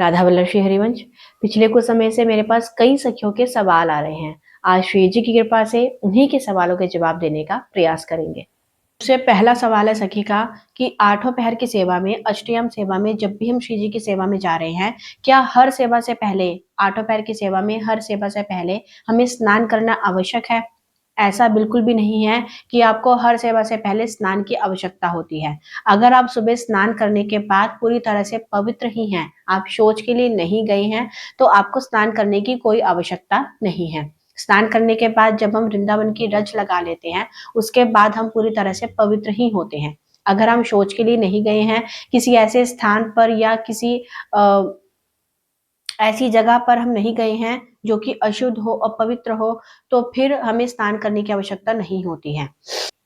राधा वल्लभ श्री हरिवंश। पिछले कुछ समय से मेरे पास कई सखियों के सवाल आ रहे हैं। आज श्री जी की कृपा से उन्हीं के सवालों के जवाब देने का प्रयास करेंगे। सबसे पहला सवाल है सखी का कि आठों पहर की सेवा में, अष्टयाम सेवा में, जब भी हम श्री जी की सेवा में जा रहे हैं, क्या हर सेवा से पहले, आठों पहर की सेवा में हर सेवा से पहले हमें स्नान करना आवश्यक है? ऐसा बिल्कुल भी नहीं है कि आपको हर सेवा से पहले स्नान की आवश्यकता होती है। अगर आप सुबह स्नान करने के बाद पूरी तरह से पवित्र ही हैं, आप शौच के लिए नहीं गए हैं, तो आपको स्नान करने की कोई आवश्यकता नहीं है। स्नान करने के बाद जब हम वृंदावन की रज लगा लेते हैं, उसके बाद हम पूरी तरह से पवित्र ही होते हैं। अगर हम शौच के लिए नहीं गए हैं, किसी ऐसे स्थान पर या किसी ऐसी जगह पर हम नहीं गए हैं जो कि अशुद्ध हो, अपवित्र हो, तो फिर हमें स्नान करने की आवश्यकता नहीं होती है।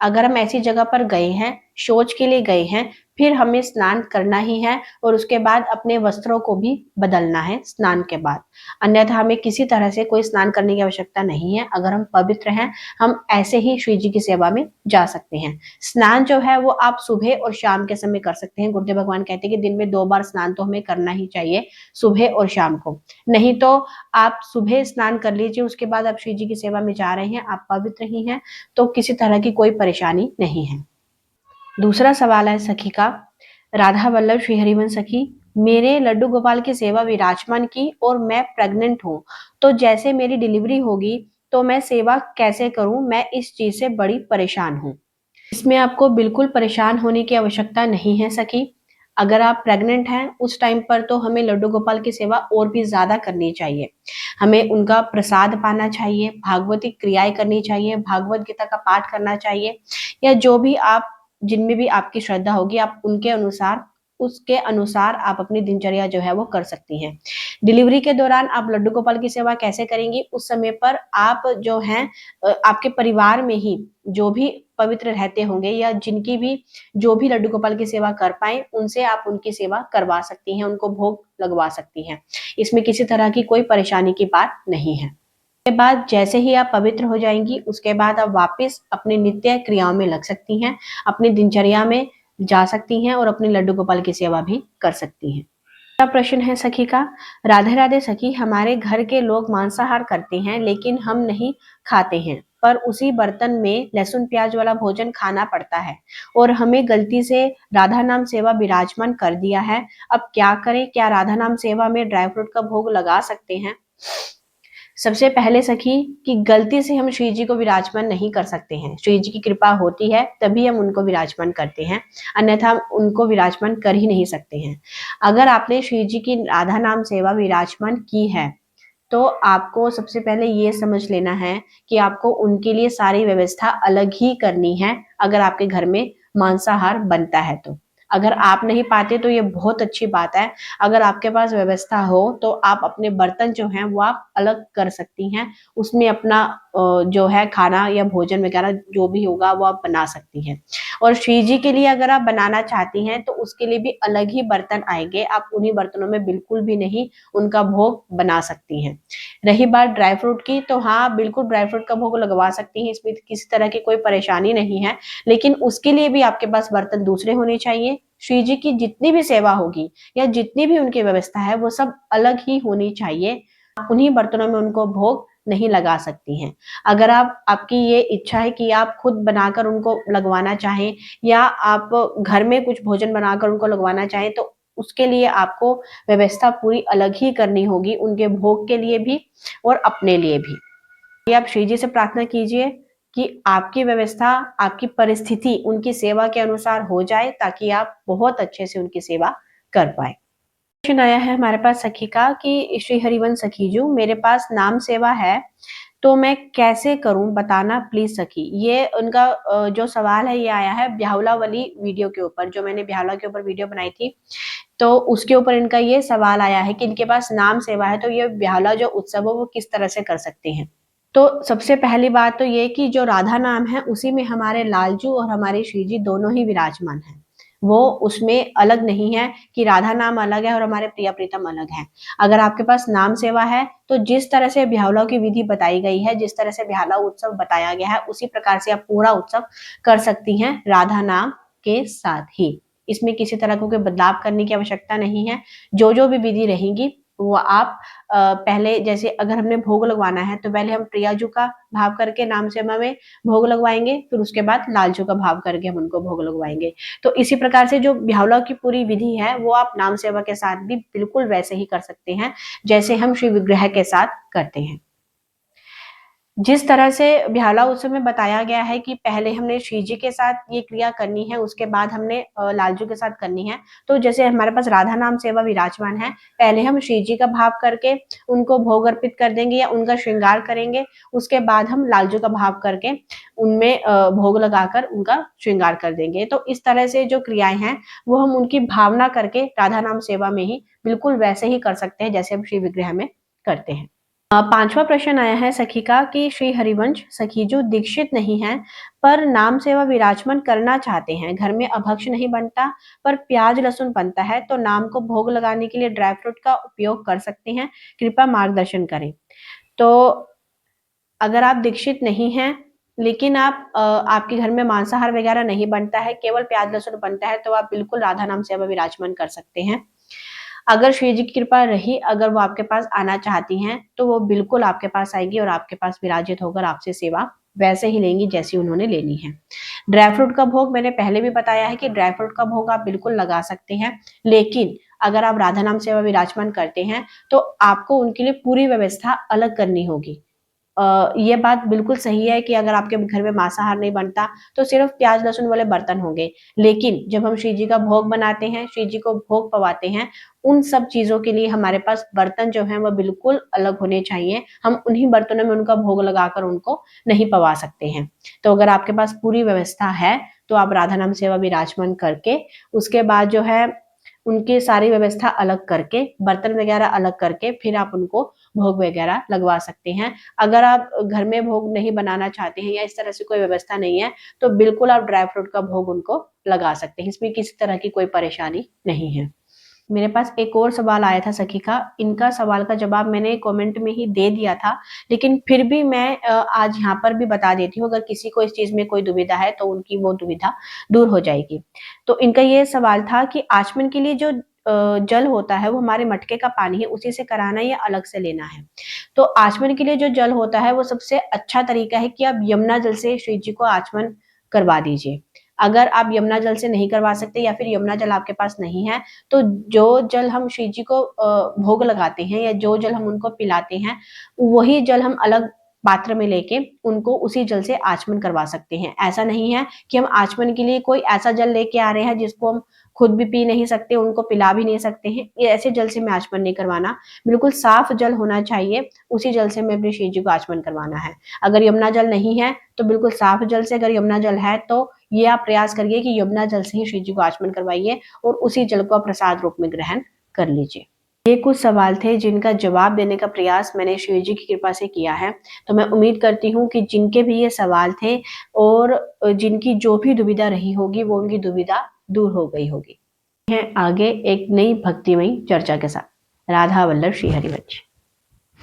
अगर हम ऐसी जगह पर गए हैं, शौच के लिए गए हैं, फिर हमें स्नान करना ही है और उसके बाद अपने वस्त्रों को भी बदलना है स्नान के बाद। अन्यथा हमें किसी तरह से कोई स्नान करने की आवश्यकता नहीं है। अगर हम पवित्र हैं, हम ऐसे ही श्री जी की सेवा में जा सकते हैं। स्नान जो है वो आप सुबह और शाम के समय कर सकते हैं। गुरुदेव भगवान कहते हैं कि दिन में 2 बार स्नान तो हमें करना ही चाहिए, सुबह और शाम को। नहीं तो आप सुबह स्नान कर लीजिए, उसके बाद आप श्री जी की सेवा में जा रहे हैं, आप पवित्र ही हैं, तो किसी तरह की कोई परेशानी नहीं है। दूसरा सवाल है सखी का, राधा वल्लभ श्री हरिवंश सखी, मेरे लड्डू गोपाल की सेवा विराजमान की और मैं प्रेग्नेंट हूँ, तो जैसे मेरी डिलीवरी होगी तो मैं सेवा कैसे करूं? मैं इस चीज से बड़ी परेशान हूँ। इसमें आपको बिल्कुल परेशान होने की आवश्यकता नहीं है सखी। अगर आप प्रेग्नेंट हैं उस टाइम पर तो हमें लड्डू गोपाल की सेवा और भी ज्यादा करनी चाहिए। हमें उनका प्रसाद पाना चाहिए, भागवती क्रियाएं करनी चाहिए, भागवत गीता का पाठ करना चाहिए, या जो भी आप, जिनमें भी आपकी श्रद्धा होगी, आप उनके अनुसार, उसके अनुसार आप अपनी दिनचर्या जो है वो कर सकती हैं। डिलीवरी के दौरान आप लड्डू गोपाल की सेवा कैसे करेंगी? उस समय पर आप जो हैं, आपके परिवार में ही जो भी पवित्र रहते होंगे या जिनकी भी, जो भी लड्डू गोपाल की सेवा कर पाए, उनसे आप उनकी सेवा करवा सकती हैं, उनको भोग लगवा सकती हैं। इसमें किसी तरह की कोई परेशानी की बात नहीं है। के बाद जैसे ही आप पवित्र हो जाएंगी, उसके बाद आप वापस अपनी नित्य क्रियाओं में लग सकती हैं, अपनी दिनचर्या में जा सकती हैं और अपने लड्डू गोपाल की सेवा भी कर सकती हैं। अगला प्रश्न है सखी का, राधे राधे सखी, हमारे घर के लोग मांसाहार करते हैं लेकिन हम नहीं खाते हैं, पर उसी बर्तन में लहसुन प्याज वाला भोजन खाना पड़ता है और हमें गलती से राधा नाम सेवा विराजमान कर दिया है। अब क्या करें? क्या राधा नाम सेवा में ड्राई फ्रूट का भोग लगा सकते हैं? सबसे पहले सखी कि गलती से हम श्री जी को विराजमान नहीं कर सकते हैं। श्री जी की कृपा होती है तभी हम उनको विराजमान करते हैं, अन्यथा हम उनको विराजमान कर ही नहीं सकते हैं। अगर आपने श्री जी की राधा नाम सेवा विराजमान की है, तो आपको सबसे पहले ये समझ लेना है कि आपको उनके लिए सारी व्यवस्था अलग ही करनी है। अगर आपके घर में मांसाहार बनता है तो, अगर आप नहीं पाते तो ये बहुत अच्छी बात है। अगर आपके पास व्यवस्था हो तो आप अपने बर्तन जो हैं वो आप अलग कर सकती हैं, उसमें अपना जो है खाना या भोजन वगैरह जो भी होगा वो आप बना सकती हैं। और श्री जी के लिए अगर आप बनाना चाहती हैं तो उसके लिए भी अलग ही बर्तन आएंगे, आप उन्हीं बर्तनों में बिल्कुल भी नहीं उनका भोग बना सकती हैं। रही बात ड्राई फ्रूट की, तो हाँ बिल्कुल ड्राई फ्रूट का भोग लगवा सकती हैं, इसमें किसी तरह की कोई परेशानी नहीं है, लेकिन उसके लिए भी आपके पास बर्तन दूसरे होने चाहिए। श्री जी की जितनी भी सेवा होगी या जितनी भी उनकी व्यवस्था है वो सब अलग ही होनी चाहिए। आप उन्हीं बर्तनों में उनको भोग नहीं लगा सकती हैं। अगर आप, आपकी ये इच्छा है कि आप खुद बनाकर उनको लगवाना चाहें या आप घर में कुछ भोजन बनाकर उनको लगवाना चाहें, तो उसके लिए आपको व्यवस्था पूरी अलग ही करनी होगी, उनके भोग के लिए भी और अपने लिए भी। ये आप श्री जी से प्रार्थना कीजिए कि आपकी व्यवस्था, आपकी परिस्थिति उनकी सेवा के अनुसार हो जाए, ताकि आप बहुत अच्छे से उनकी सेवा कर पाए। क्वेश्चन आया है हमारे पास सखी का कि श्री हरिवंश सखी जी, मेरे पास नाम सेवा है तो मैं कैसे करूं, बताना प्लीज सखी। ये उनका जो सवाल है ये आया है ब्याहुला वाली वीडियो के ऊपर, जो मैंने ब्याहुला के ऊपर वीडियो बनाई थी, तो उसके ऊपर इनका ये सवाल आया है कि इनके पास नाम सेवा है तो ये ब्याहुला जो उत्सव है वो किस तरह से कर सकते हैं। तो सबसे पहली बात तो ये कि जो राधा नाम है उसी में हमारे लालजू और हमारे श्री जी दोनों ही विराजमान हैं। वो उसमें अलग नहीं है कि राधा नाम अलग है और हमारे प्रिया प्रीतम अलग है। अगर आपके पास नाम सेवा है तो जिस तरह से ब्याहुला की विधि बताई गई है, जिस तरह से ब्याहुला उत्सव बताया गया है, उसी प्रकार से आप पूरा उत्सव कर सकती हैं राधा नाम के साथ ही। इसमें किसी तरह का कोई बदलाव करने की आवश्यकता नहीं है। जो भी विधि रहेगी वो आप पहले जैसे अगर हमने भोग लगवाना है तो पहले हम प्रियाजू का भाव करके नाम सेवा में भोग लगवाएंगे, फिर उसके बाद लालजू का भाव करके हम उनको भोग लगवाएंगे। तो इसी प्रकार से जो ब्यावला की पूरी विधि है वो आप नाम सेवा के साथ भी बिल्कुल वैसे ही कर सकते हैं जैसे हम श्री विग्रह के साथ करते हैं। जिस तरह से ब्यावला उत्सव में बताया गया है कि पहले हमने श्री जी के साथ ये क्रिया करनी है, उसके बाद हमने लालजू के साथ करनी है। तो जैसे हमारे पास राधा नाम सेवा विराजमान है, पहले हम श्री जी का भाव करके उनको भोग अर्पित कर देंगे या उनका श्रृंगार करेंगे, उसके बाद हम लालजू का भाव करके उनमें भोग लगाकर उनका श्रृंगार कर देंगे। तो इस तरह से जो क्रियाएं हैं वो हम उनकी भावना करके राधा नाम सेवा में ही बिल्कुल वैसे ही कर सकते हैं जैसे हम श्री विग्रह में करते हैं। पांचवा प्रश्न आया है सखी का कि श्री हरिवंश सखी जो दीक्षित नहीं है पर नाम सेवा विराजमान करना चाहते हैं, घर में अभक्ष नहीं बनता पर प्याज लहसुन बनता है, तो नाम को भोग लगाने के लिए ड्राई फ्रूट का उपयोग कर सकते हैं, कृपया मार्गदर्शन करें। तो अगर आप दीक्षित नहीं हैं लेकिन आपके घर में मांसाहार वगैरह नहीं बनता है, केवल प्याज लहसुन बनता है, तो आप बिल्कुल राधा नाम सेवा विराजमान कर सकते हैं। अगर श्री जी की कृपा रही, अगर वो आपके पास आना चाहती हैं तो वो बिल्कुल आपके पास आएगी और आपके पास विराजित होकर आपसे सेवा वैसे ही लेंगी जैसी उन्होंने लेनी है। ड्राई फ्रूट का भोग मैंने पहले भी बताया है कि ड्राई फ्रूट का भोग आप बिल्कुल लगा सकते हैं, लेकिन अगर आप राधा नाम सेवा विराजमान करते हैं तो आपको उनके लिए पूरी व्यवस्था अलग करनी होगी। ये बात बिल्कुल सही है कि अगर आपके घर में मांसाहार नहीं बनता तो सिर्फ प्याज लहसुन वाले बर्तन होंगे, लेकिन जब हम श्री जी का भोग बनाते हैं, श्री जी को भोग पवाते हैं, उन सब चीजों के लिए हमारे पास बर्तन जो है वो बिल्कुल अलग होने चाहिए। हम उन्हीं बर्तनों में उनका भोग लगाकर उनको नहीं पवा सकते हैं। तो अगर आपके पास पूरी व्यवस्था है तो आप राधा नाम सेवा विराजमान करके उसके बाद जो है उनकी सारी व्यवस्था अलग करके, बर्तन वगैरह अलग करके फिर आप उनको भोग वगैरह लगवा सकते हैं। अगर आप घर में भोग नहीं बनाना चाहते हैं या इस तरह से कोई व्यवस्था नहीं है तो बिल्कुल आप ड्राई फ्रूट का भोग उनको लगा सकते हैं, इसमें किसी तरह की कोई परेशानी नहीं है। मेरे पास एक और सवाल आया था सखी का, इनका सवाल का जवाब मैंने कमेंट में ही दे दिया था, लेकिन फिर भी मैं आज यहाँ पर भी बता देती हूँ, अगर किसी को इस चीज में कोई दुविधा है तो उनकी वो दुविधा दूर हो जाएगी। तो इनका ये सवाल था कि आचमन के लिए जो जल होता है वो हमारे मटके का पानी है, उसी से कराना या अलग से लेना है। तो आचमन के लिए जो जल होता है वो सबसे अच्छा तरीका है कि आप यमुना जल से श्री जी को आचमन करवा दीजिए। अगर आप यमुना जल से नहीं करवा सकते या फिर यमुना जल आपके पास नहीं है तो जो जल हम श्री जी को भोग लगाते हैं या जो जल हम उनको पिलाते हैं वही जल हम अलग पात्र में लेके उनको उसी जल से आचमन करवा सकते हैं। ऐसा नहीं है कि हम आचमन के लिए कोई ऐसा जल लेके आ रहे हैं जिसको हम खुद भी पी नहीं सकते, उनको पिला भी नहीं सकते हैं, ये ऐसे जल से मैं आचमन नहीं करवाना। बिल्कुल साफ जल होना चाहिए, उसी जल से मैं अपने श्री जी को आचमन करवाना है। अगर यमुना जल नहीं है तो बिल्कुल साफ जल से, अगर यमुना जल है तो ये आप प्रयास करिए कि यमुना जल से ही श्री जी को आचमन करवाइए और उसी जल को आप प्रसाद रूप में ग्रहण कर लीजिए। ये कुछ सवाल थे जिनका जवाब देने का प्रयास मैंने शिव जी की कृपा से किया है। तो मैं उम्मीद करती हूँ कि जिनके भी ये सवाल थे और जिनकी जो भी दुविधा रही होगी वो उनकी दुविधा दूर हो गई होगी। है आगे एक नई भक्तिमयी चर्चा के साथ। राधा वल्लभ श्री हरिवंश।